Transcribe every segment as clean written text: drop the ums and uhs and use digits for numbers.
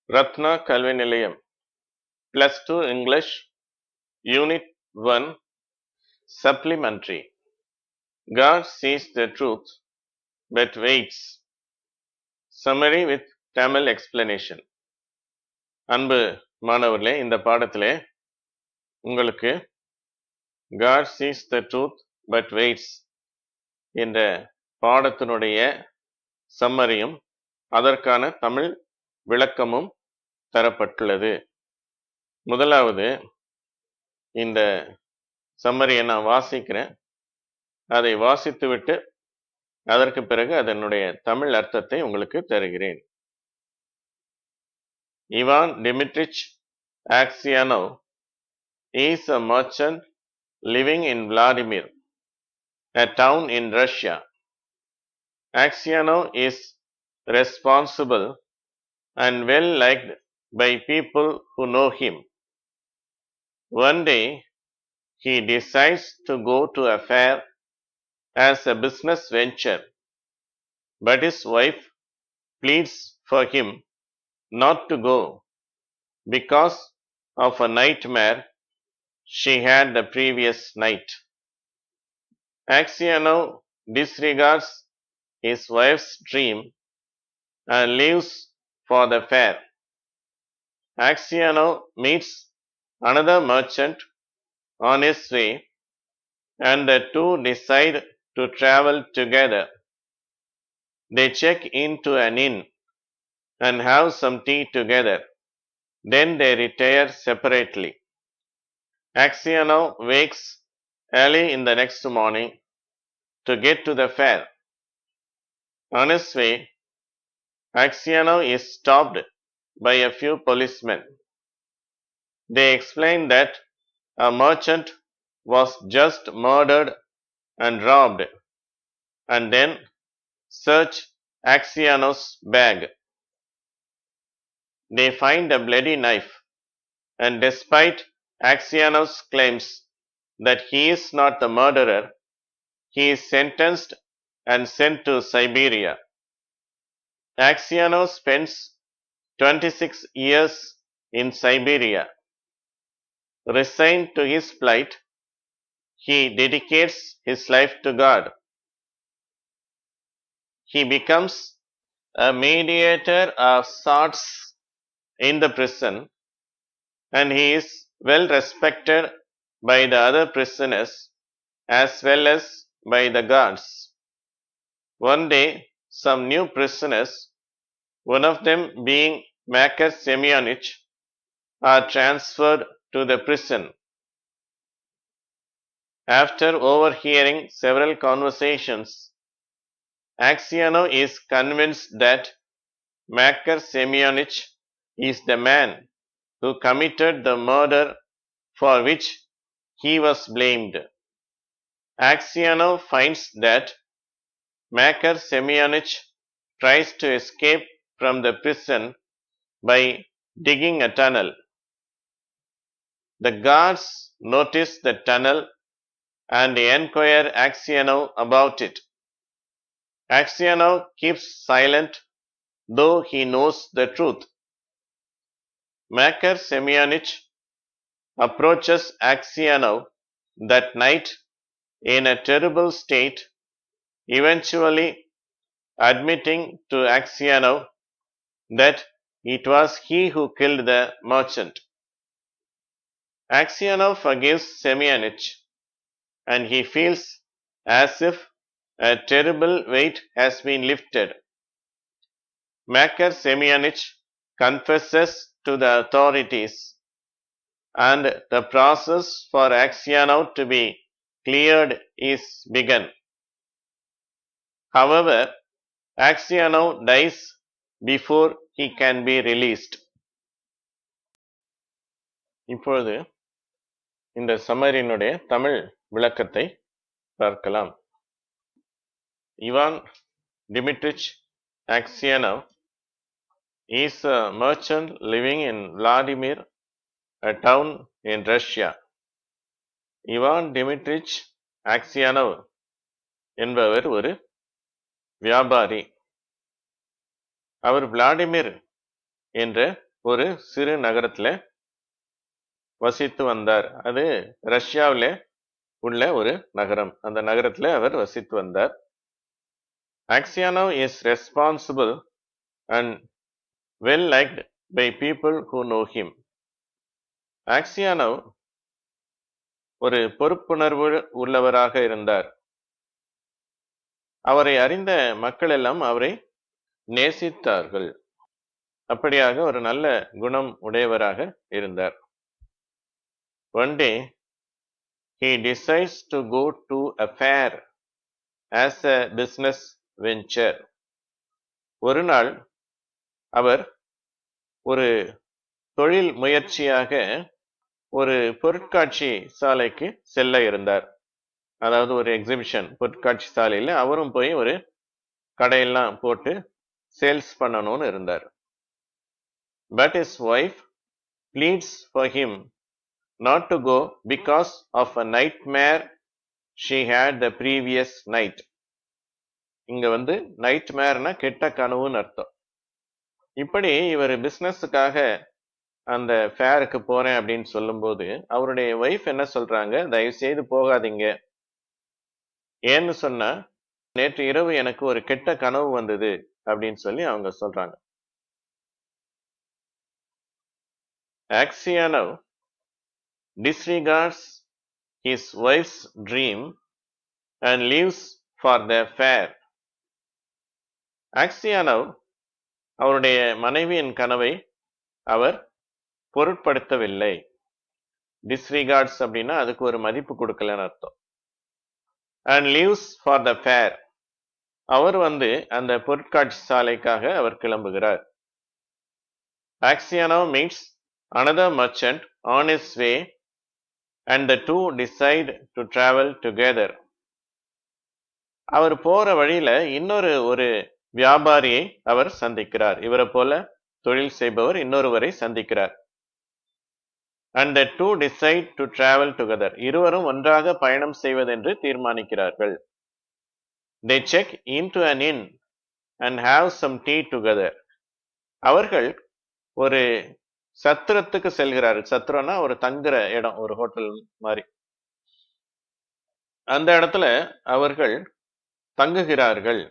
Ratna Kalvi Nilayam +2 English Unit 1 Supplementary God sees the truth but waits. Summary with Tamil explanation. அன்பு மாணவர்களே, இந்த பாடத்திலே உங்களுக்கு God sees the truth but waits என்ற பாடத்தினுடைய சம்மரியும் அதற்கான தமிழ் விளக்கமும் தரப்பட்டுள்ளது. முதலாவது இந்த சம்மரியை நான் வாசிக்கிறேன். அதை வாசித்துவிட்டு அதற்கு பிறகு அதனுடைய தமிழ் அர்த்தத்தை உங்களுக்கு தருகிறேன். Ivan Dmitrich Aksionov is a merchant living in Vladimir, a town in Russia. Aksionov is responsible and well liked by people who know him. One day, he decides to go to a fair as a business venture, but his wife pleads for him not to go because of a nightmare she had the previous night. Aksionov disregards his wife's dream and leaves for the fair. Aksionov meets another merchant on his way, and the two decide to travel together. They check into an inn and have some tea together. Then they retire separately. Aksionov wakes early in the next morning to get to the fair. On his way, Aksionov is stopped by a few policemen. They explain that a merchant was just murdered and robbed, and then search Aksionov's bag. They find a bloody knife, and despite Aksionov's claims that he is not the murderer, he is sentenced and sent to Siberia. Aksionov spends 26 years in Siberia. Resigned to his plight, he dedicates his life to God. He becomes a mediator of sorts in the prison, and he is well respected by the other prisoners as well as by the guards. One day, some new prisoners, one of them being Makar Semyonich, are transferred to the prison. After overhearing several conversations, Aksionov is convinced that Makar Semyonich is the man who committed the murder for which he was blamed. Aksionov finds that Makar Semyonich tries to escape from the prison by digging a tunnel. The guards notice the tunnel and inquire Aksionov about it. Aksionov keeps silent, though he knows the truth. Makar Semyonich approaches Aksionov that night in a terrible state, eventually admitting to Aksionov that it was he who killed the merchant. Aksionov forgives Semyonich, and he feels as if a terrible weight has been lifted. Makar Semyonich confesses to the authorities, and the process for Aksionov to be cleared is begun. However, Aksionov dies before he can be released. இப்பொழுது இந்த சம்மரியினுடைய தமிழ் விளக்கத்தை பார்க்கலாம். Ivan Dmitrich Aksionov is a merchant living in Vladimir, a town in Russia. Ivan Dmitrich Aksionov என்பவர் ஒரு வியாபாரி. அவர் Vladimir என்ற ஒரு சிறு நகரத்துல வசித்து வந்தார். அது ரஷ்யாவிலே உள்ள ஒரு நகரம். அந்த நகரத்துல அவர் வசித்து வந்தார். Aksianov is responsible and well liked by people who know him. Aksianov ஒரு பொறுப்புணர்வு உள்ளவராக இருந்தார். அவரை அறிந்த மக்கள் எல்லாம் அவரை நேசித்தார்கள். அப்படியாக ஒரு நல்ல குணம் உடையவராக இருந்தார். One day he decides to go to a fair as a business venture. ஒரு நாள் அவர் ஒரு தொழில் முயற்சியாக ஒரு பொருட்காட்சி சாலைக்கு செல்ல இருந்தார். அதாவது ஒரு எக்ஸிபிஷன் பொருட்காட்சி சாலையில அவரும் போய் ஒரு கடையெல்லாம் போட்டு சேல்ஸ் பண்ணணும்னு இருந்தார். But his wife pleads for him not to go because of a nightmare she had the previous night. இங்க நைட்மேர்னா கெட்ட கனவுன்னு அர்த்தம். இப்படி இவர் பிசினஸுக்காக அந்த ஃபேருக்கு போறேன் அப்படின்னு சொல்லும்போது அவருடைய வைஃப் என்ன சொல்றாங்க, தயவு செய்து போகாதீங்க. ஏன்னு சொன்னா நேற்று இரவு எனக்கு ஒரு கெட்ட கனவு வந்தது அப்படின்னு சொல்லி அவங்க சொல்றாங்க. Aksianov disregards his wife's dream and leaves for the fair. Aksianov அவருடைய மனைவியின் கனவை அவர் பொருட்படுத்தவில்லை. டிஸ்ரிகார்ட்ஸ் அப்படின்னா அதுக்கு ஒரு மதிப்பு கொடுக்கலன்னு அர்த்தம். And leaves for the fair. அவர் அந்த பொருட்காட்சி சாலைக்காக அவர் கிளம்புகிறார். Aksianov meets another merchant on his way and the two decide to travel together. அவர் போற வழியில ஒரு வியாபாரியை அவர் சந்திக்கிறார். இவரை போல தொழில் செய்பவர் இன்னொருவரை சந்திக்கிறார். And the two decide to travel together. இருவரும் ஒன்றாக பயணம் செய்வதென்று தீர்மானிக்கிறார்கள். They check into an inn and have some tea together. அவர்கள் ஒரு சத்திரத்துக்கு செல்கிறார்கள். சத்திரம்னா ஒரு தங்குற இடம், ஒரு ஹோட்டல் மாதிரி. அந்த இடத்துல அவர்கள் தங்குகிறார்கள்.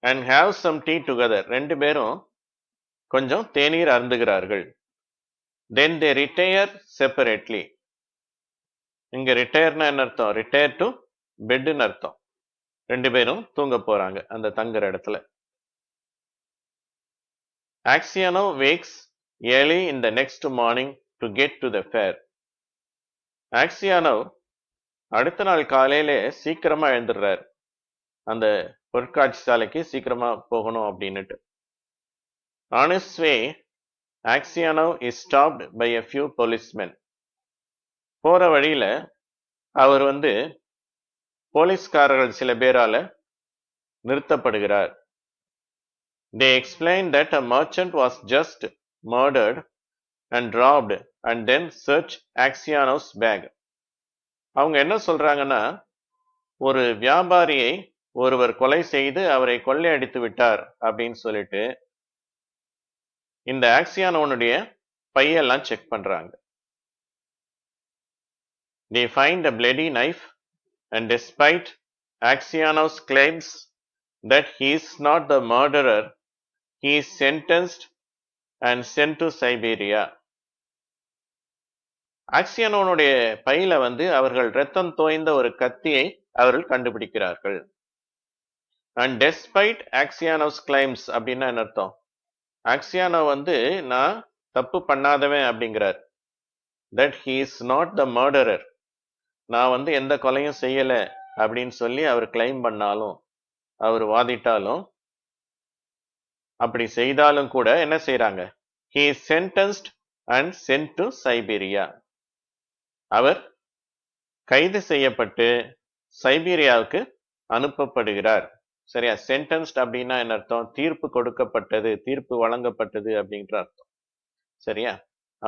And have some tea together. ரெண்டு பேரும் கொஞ்சம் தேநீர் அருந்துகிறார்கள். Then they retire separately. இங்க ரிட்டையர்னா என்ன அர்த்தம்? ரிட்டையர் டு பெட்னு அர்த்தம். ரெண்டு பேரும் தூங்க போறாங்க அந்த தங்குற இடத்துல. Aksianov wakes early in the next morning to get to the fair. Aksianov அடுத்த நாள் காலையில சீக்கிரமா எழுந்துடுறார். அந்த பொருட்காட்சி சாலைக்கு சீக்கிரமா போகணும் அப்படின்னுட்டு. On his way, Aksianov is stopped by a few policemen. போற வழியில அவர் போலீஸ்காரர்கள் சில பேரால நிறுத்தப்படுகிறார். They explain that a merchant was just murdered and robbed and then search Aksianov's bag. அவங்க என்ன சொல்றாங்கன்னா, ஒரு வியாபாரியை ஒருவர் கொலை செய்து அவரை கொள்ளையடித்து விட்டார் அப்படின்னு சொல்லிட்டு இந்த ஆக்சியானோனுடைய பையெல்லாம் செக் பண்றாங்க. They find a bloody knife and despite Aksianov's claims that he is not the murderer, he is sentenced and sent to Siberia. ஆக்சியானோனுடைய பையில அவர்கள் இரத்தம் தோய்ந்த ஒரு கத்தியை அவர்கள் கண்டுபிடிக்கிறார்கள். And despite Aksianov's claims அப்படின்னா என்ன அர்த்தம்? ஆக்சியானோ நான் தப்பு பண்ணாதவன் அப்படிங்கிறார். That he is not the murderer. நான் எந்த கொலையும் செய்யல அப்படின்னு சொல்லி அவர் கிளைம் பண்ணாலும், அவர் வாதிட்டாலும், அப்படி செய்தாலும் கூட என்ன செய்யறாங்க? He is sentenced and sent to Siberia. அவர் கைது செய்யப்பட்டு சைபீரியாவுக்கு அனுப்பப்படுகிறார். சரியா? சென்டென்ஸ்ட் அப்படின்னா என்ன அர்த்தம்? தீர்ப்பு கொடுக்கப்பட்டது, தீர்ப்பு வழங்கப்பட்டது அப்படின்ற அர்த்தம். சரியா?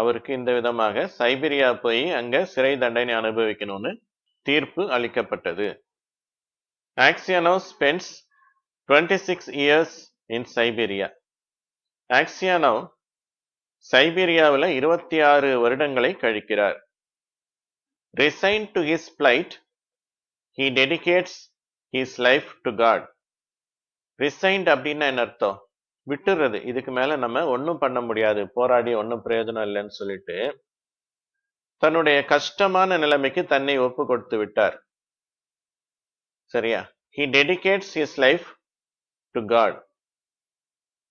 அவருக்கு இந்த விதமாக சைபீரியா போய் அங்க சிறை தண்டனை அனுபவிக்கணும்னு தீர்ப்பு அளிக்கப்பட்டது. Aksianov spends 26 years in Siberia. Aksianov சைபீரியாவில் 26 வருடங்களை கழிக்கிறார். Resigned to his plight, he dedicates his life to God. Resigned அப்படின்னா என்ன அர்த்தம்? விட்டுறது, இதுக்கு மேல நம்ம ஒன்றும் பண்ண முடியாது, போராடி ஒன்றும் பிரயோஜனம் இல்லைன்னு சொல்லிட்டு தன்னுடைய கஷ்டமான நிலைமைக்கு தன்னை ஒப்பு கொடுத்து விட்டார். சரியா? He dedicates his life to God.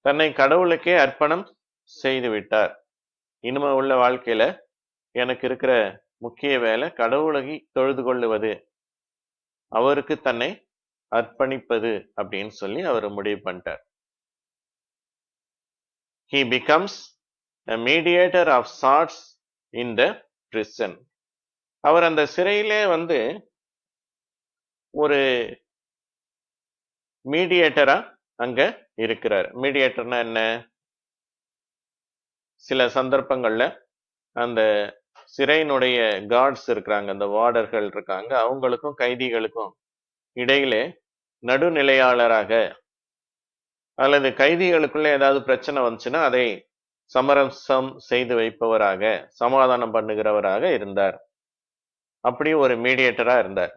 தன்னை கடவுளுக்கே அர்ப்பணம் செய்து விட்டார். இனிமே உள்ள வாழ்க்கையில எனக்கு இருக்கிற முக்கிய வேலை கடவுளை தொழுது கொள்ளுவது, அவருக்கு தன்னை அர்ப்பணிப்பது அப்படின்னு சொல்லி அவர் முடிவு பண்ணிட்டார். He becomes a mediator of sorts in the prison. அவர் அந்த சிறையிலே ஒரு மீடியேட்டரா அங்க இருக்கிறார். மீடியேட்டர்னா என்ன? சில சந்தர்ப்பங்கள்ல அந்த சிறையினுடைய கார்ட்ஸ் இருக்கிறாங்க, அந்த வார்டர்கள் இருக்காங்க, அவங்களுக்கும் கைதிகளுக்கும் இடையிலே நடுநிலையாளராக, அல்லது கைதிகளுக்குள்ள ஏதாவது பிரச்சனை வந்துச்சுன்னா அதை சமரசம் செய்து வைப்பவராக, சமாதானம் பண்ணுகிறவராக இருந்தார். அப்படி ஒரு மீடியேட்டரா இருந்தார்.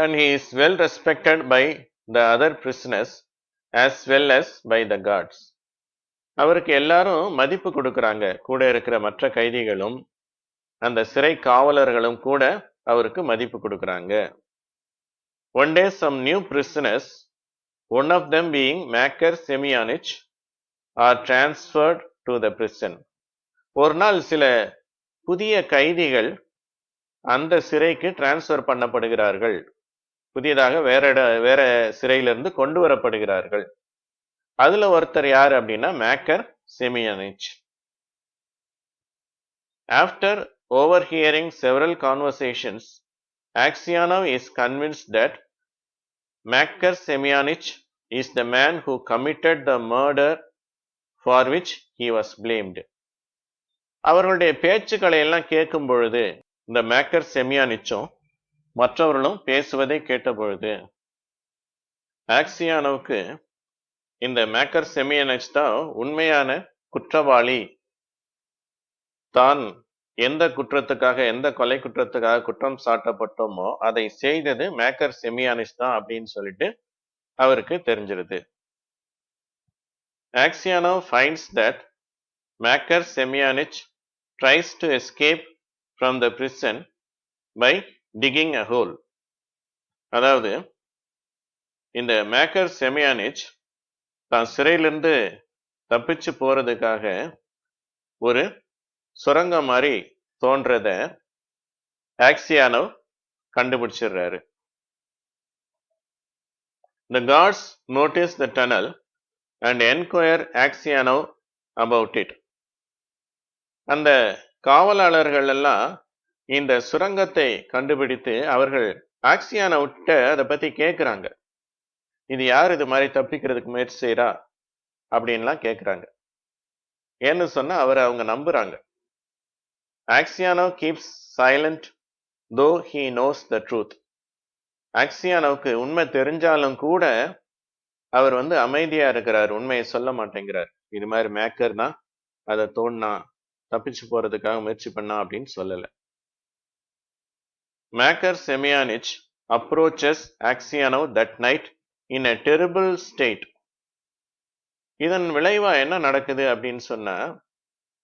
And he is well respected by the other prisoners as well as by the guards. அவருக்கு எல்லாரும் மதிப்பு கொடுக்கறாங்க. கூட இருக்கிற மற்ற கைதிகளும் அந்த சிறை காவலர்களும் கூட அவருக்கு மதிப்பு கொடுக்கறாங்க. One day some new prisoners, one of them being Makar Semyonich, are transferred to the prison. ஒரு நாள் சில புதிய கைதிகள் அந்த சிறைக்கு டிரான்ஸ்ஃபர் பண்ணப்படுகிறார்கள். புதியதாக வேற சிறையிலிருந்து கொண்டு வரப்படுகிறார்கள். அதுல ஒருத்தர் யார் அப்படின்னா maker செமியானிச். After overhearing several conversations, Aksionov is convinced that Makar Semyonich is the man who committed the murder for which he was blamed. அவர்களுடைய பேச்சுக்களை எல்லாம் கேட்கும் பொழுது, இந்த மேக்கர் செமியானிச்சும் மற்றவர்களும் பேசுவதை கேட்ட பொழுது, ஆக்சியானோவுக்கு இந்த மேக்கர் செமியானிச் தான் உண்மையான குற்றவாளி, தான் எந்த குற்றத்துக்காக, எந்த கொலை குற்றத்துக்காக குற்றம் சாட்டப்பட்டோமோ அதை செய்தது மேக்கர் செமியானிச் தான் அப்படின்னு சொல்லிட்டு அவருக்கு தெரிஞ்சிருது. Aksionov finds that Makar Semyonich tries to escape from the prison by digging a hole. அதாவது இந்த மேக்கர் செமியானிச் தான் சிறையிலிருந்து தப்பிச்சு போறதுக்காக ஒரு சுரங்கம் மாதிரி தோன்றத ஆக்சியானோவ் கண்டுபிடிச்சிடுறாரு. The guards notice the tunnel and enquire Aksionov about it. அந்த காவலாளர்கள் எல்லாம் இந்த சுரங்கத்தை கண்டுபிடித்து அவர்கள் ஆக்சியானோவிட்ட அதை பத்தி கேட்கிறாங்க. இது யார் இது மாதிரி தப்பிக்கிறதுக்கு முயற்சி செய்யறா அப்படின்லாம் கேட்கிறாங்க. ஏன்னு சொன்னா அவங்க நம்புறாங்க. Aksionov keeps silent though he knows the truth. ஆக்சியானோவுக்கு உண்மை தெரிஞ்சாலும் கூட அவர் அமைதியா இருக்கிறார், உண்மையை சொல்ல மாட்டேங்கிறார். இது மாதிரி மேக்கர் தான் அதை தோண்டினா, தப்பிச்சு போறதுக்காக முயற்சி பண்ணா அப்படின்னு சொல்லல. Makar Semyonich approaches Aksionov that night in a terrible state. இதன் விளைவா என்ன நடக்குது அப்படின்னு சொன்னா,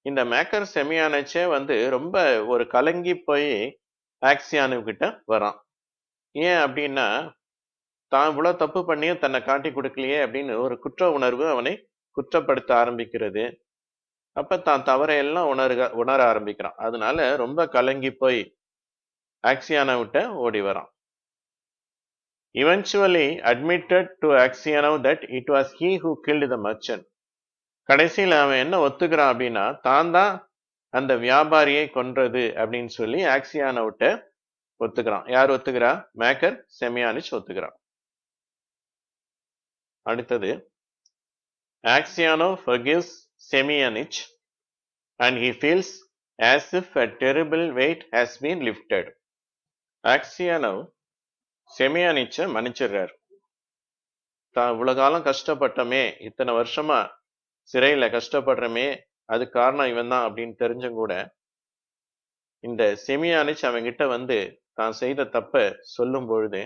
இந்த மேக்கர் செமியானிச்சே ரொம்ப ஒரு கலங்கி போய் ஆக்சியானோவ் கிட்ட வரான். ஏன் அப்படின்னா, தான் இவ்வளவு தப்பு பண்ணியும் தன்னை காட்டி கொடுக்கலையே அப்படின்னு ஒரு குற்ற உணர்வு அவனை குற்றப்படுத்த ஆரம்பிக்கிறது. அப்ப தான் தவறையெல்லாம் உணர ஆரம்பிக்கிறான். அதனால ரொம்ப கலங்கி போய் ஆக்சியானோவிட்ட ஓடி வரான். Eventually admitted to Aksionov that it was he who killed the merchant. கடைசியில் அவன் என்ன ஒத்துக்கிறான் அப்படின்னா, தான் தான் அந்த வியாபாரியை கொன்றது அப்படின்னு சொல்லி ஆக்சியானோவிட்ட ஒத்துக்கிறான். யார் ஒத்துக்கிறா? மேக்கர் செமியானிச் ஒத்துக்கிறான். அடுத்தது, Aksionov forgives Semyonich and he feels as if a terrible weight has been lifted. ஆக்சியானோவ் செமியானிச்சை மன்னிச்சிடுறார். தான் இவ்வளவு காலம் கஷ்டப்பட்டோமே, இத்தனை வருஷமா சிறையில கஷ்டப்படுறமே அது காரணம் இவன் தான் அப்படின்னு தெரிஞ்சும் கூட இந்த செமியானிச் அவன்கிட்ட வந்து தான் செய்த தப்ப சொல்லும் பொழுது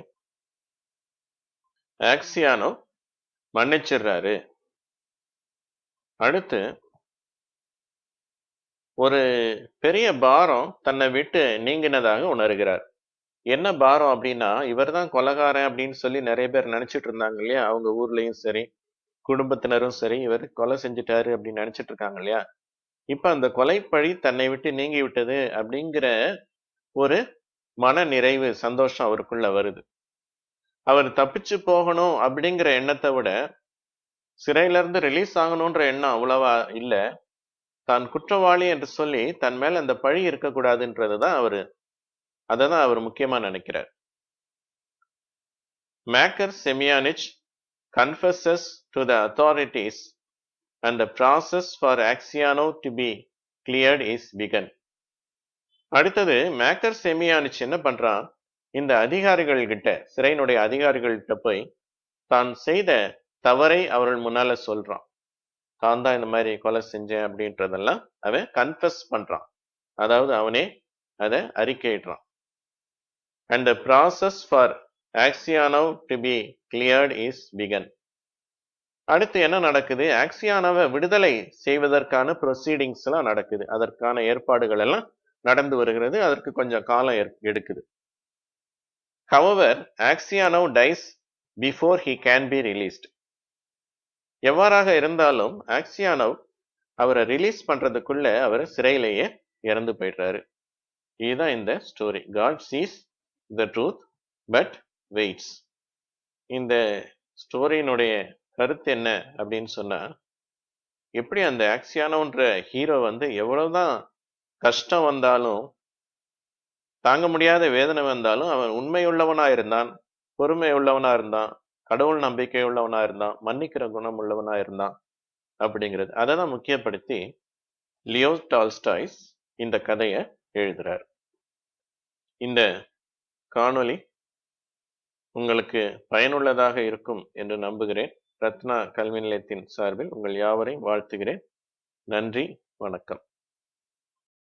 ஆக்சியானோ மன்னிச்சிடுறாரு. அடுத்து ஒரு பெரிய பாரம் தன்னை விட்டு நீங்கினதாக உணர்கிறார். என்ன பாரம் அப்படின்னா, இவர்தான் கொலைகாரன் அப்படின்னு சொல்லி நிறைய பேர் நினைச்சிட்டு இருந்தாங்க இல்லையா? அவங்க ஊர்லயும் சரி, குடும்பத்தினரும் சரி, இவர் கொலை செஞ்சுட்டாரு அப்படின்னு நினைச்சிட்டு இருக்காங்க இல்லையா? இப்ப அந்த கொலைப்பழி தன்னை விட்டு நீங்கி விட்டது அப்படிங்கிற ஒரு மன நிறைவு, சந்தோஷம் அவருக்குள்ள வருது. அவர் தப்பிச்சு போகணும் அப்படிங்கிற எண்ணத்தை விட சிறையில இருந்து ரிலீஸ் ஆகணும்ன்ற எண்ணம் அவ்வளவா இல்ல. தான் குற்றவாளி என்று சொல்லி தன் மேல அந்த பழி இருக்கக்கூடாதுன்றதுதான் அததான் அவர் முக்கியமா நினைக்கிறார். Makar Semyonich confesses to the authorities and the process for Axiano to be cleared is begun. அடுத்தது மேக்கர் செமியானிச் என்ன பண்றான், இந்த அதிகாரிகள் கிட்ட, சிறையினுடைய அதிகாரிகள் கிட்ட போய் தான் செய்த தவறை அவர்கள் முன்னால சொல்றான். தான் தான் இந்த மாதிரி கொலை செஞ்சேன் அப்படின்றதெல்லாம் அவன் கன்ஃபஸ் பண்றான். அதாவது அவனே அதை அறிக்கையிடுறான். And the process for Axiano to be cleared is begun. அடுத்து என்ன நடக்குது, ஆக்சியானோவை விடுதலை செய்வதற்கான ப்ரொசீடிங்ஸ் எல்லாம் நடக்குது. அதற்கான ஏற்பாடுகள் எல்லாம் நடந்து வருகிறது. அதற்கு கொஞ்சம் காலம் எடுக்குது. However, Axiano dies before he can be released. எவ்வாறாக இருந்தாலும் ஆக்சியானோ அவரை ரிலீஸ் பண்றதுக்குள்ள அவர் சிறையிலேயே இறந்து போயிடுறாரு. இதுதான் இந்த story. God sees the truth but waits. இந்த ஸ்டோரியினுடைய கருத்து என்ன அப்படின்னு சொன்னா, எப்படி அந்த ஆக்சியானோன்ற ஹீரோ வந்து எவ்வளவுதான் கஷ்டம் வந்தாலும், தாங்க முடியாத வேதனை வந்தாலும் அவன் உண்மையுள்ளவனா இருந்தான், பொறுமை உள்ளவனா இருந்தான், கடவுள் நம்பிக்கை உள்ளவனா இருந்தான், மன்னிக்கிற குணம் உள்ளவனா இருந்தான் அப்படிங்கிறது அதை தான் முக்கியப்படுத்தி லியோ டால்ஸ்டாய்ஸ் இந்த கதையை எழுதுறார். இந்த காணொளி உங்களுக்கு பயனுள்ளதாக இருக்கும் என்று நம்புகிறேன். ரத்னா கல்வி நிலையத்தின் சார்பில் உங்கள் யாவரையும் வாழ்த்துகிறேன். நன்றி, வணக்கம்.